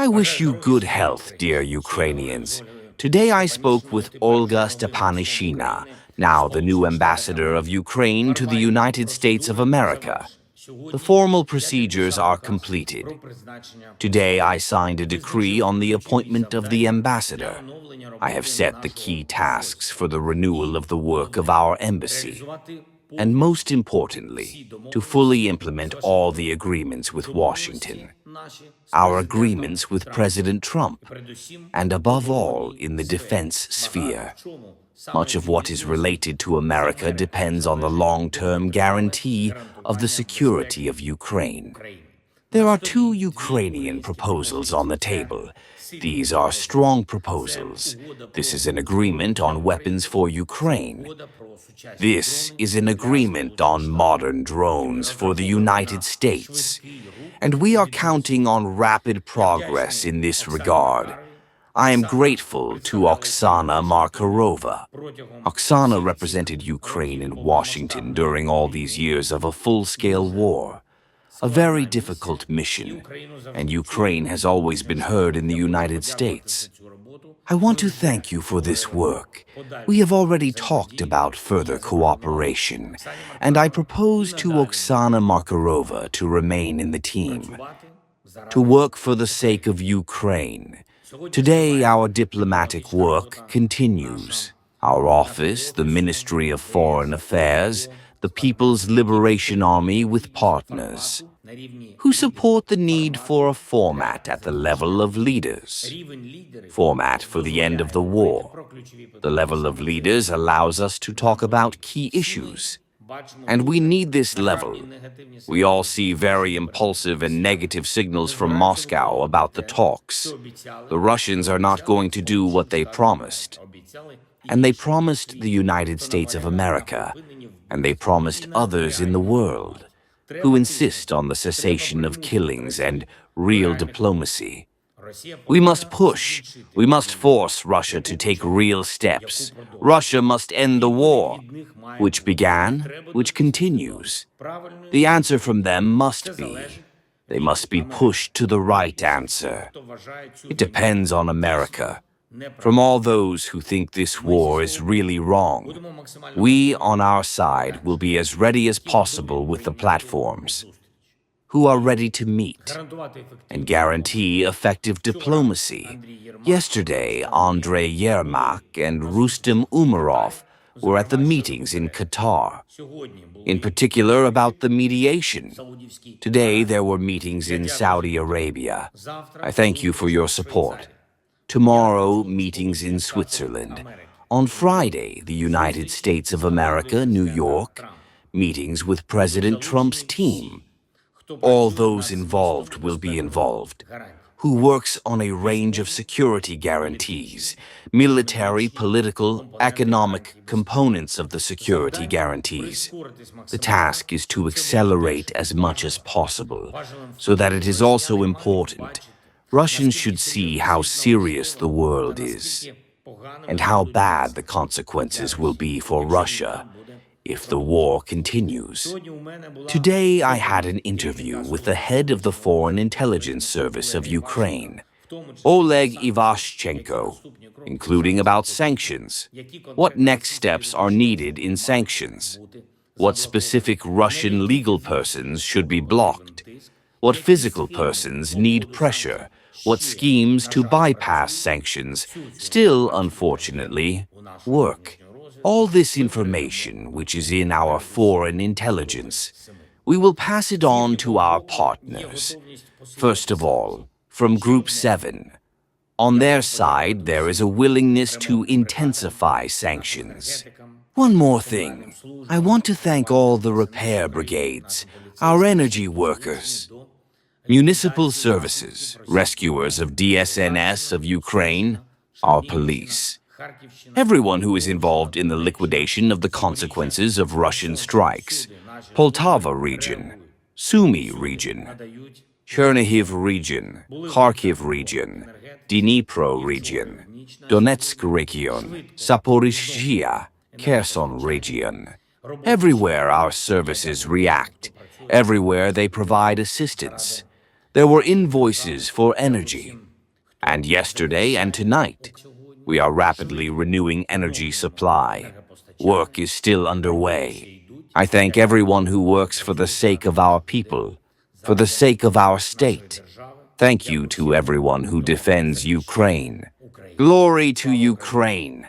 I wish you good health, dear Ukrainians. Today I spoke with Olga Stepanishina, now the new ambassador of Ukraine to the United States of America. The formal procedures are completed. Today I signed a decree on the appointment of the ambassador. I have set the key tasks for the renewal of the work of our embassy. And most importantly, to fully implement all the agreements with Washington, our agreements with President Trump, and above all, in the defense sphere. Much of what is related to America depends on the long-term guarantee of the security of Ukraine. There are two Ukrainian proposals on the table. These are strong proposals. This is an agreement on weapons for Ukraine. This is an agreement on modern drones for the United States. And we are counting on rapid progress in this regard. I am grateful to Oksana Markarova. Oksana represented Ukraine in Washington during all these years of a full-scale war. A very difficult mission, and Ukraine has always been heard in the United States. I want to thank you for this work. We have already talked about further cooperation, and I propose to Oksana Markarova to remain in the team, to work for the sake of Ukraine. Today, our diplomatic work continues. Our office, the Ministry of Foreign Affairs, the People's Liberation Army with partners, who support the need for a format at the level of leaders. Format for the end of the war. The level of leaders allows us to talk about key issues. And we need this level. We all see very impulsive and negative signals from Moscow about the talks. The Russians are not going to do what they promised. And they promised the United States of America, and they promised others in the world, who insist on the cessation of killings and real diplomacy. We must push. We must force Russia to take real steps. Russia must end the war, which began, which continues. The answer from them must be, they must be pushed to the right answer. It depends on America. From all those who think this war is really wrong, we on our side will be as ready as possible with the platforms, who are ready to meet and guarantee effective diplomacy. Yesterday, Andrei Yermak and Rustem Umarov were at the meetings in Qatar, in particular about the mediation. Today, there were meetings in Saudi Arabia. I thank you for your support. Tomorrow, meetings in Switzerland. On Friday, the United States of America, New York, meetings with President Trump's team. All those involved will be involved, who works on a range of security guarantees, military, political, economic components of the security guarantees. The task is to accelerate as much as possible, so that it is also important. Russians should see how serious the world is, and how bad the consequences will be for Russia if the war continues. Today I had an interview with the head of the Foreign Intelligence Service of Ukraine, Oleg Ivashchenko, including about sanctions. What next steps are needed in sanctions? What specific Russian legal persons should be blocked? What physical persons need pressure? What schemes to bypass sanctions still, unfortunately, work? All this information, which is in our foreign intelligence, we will pass it on to our partners. First of all, from Group 7. On their side, there is a willingness to intensify sanctions. One more thing. I want to thank all the repair brigades, our energy workers, municipal services, rescuers of DSNS of Ukraine, our police, everyone who is involved in the liquidation of the consequences of Russian strikes, Poltava region, Sumy region, Chernihiv region, Kharkiv region, Dnipro region, Donetsk region, Zaporizhzhia, Kherson region. Everywhere our services react, everywhere they provide assistance. There were invoices for energy. And yesterday and tonight, we are rapidly renewing energy supply. Work is still underway. I thank everyone who works for the sake of our people, for the sake of our state. Thank you to everyone who defends Ukraine. Glory to Ukraine!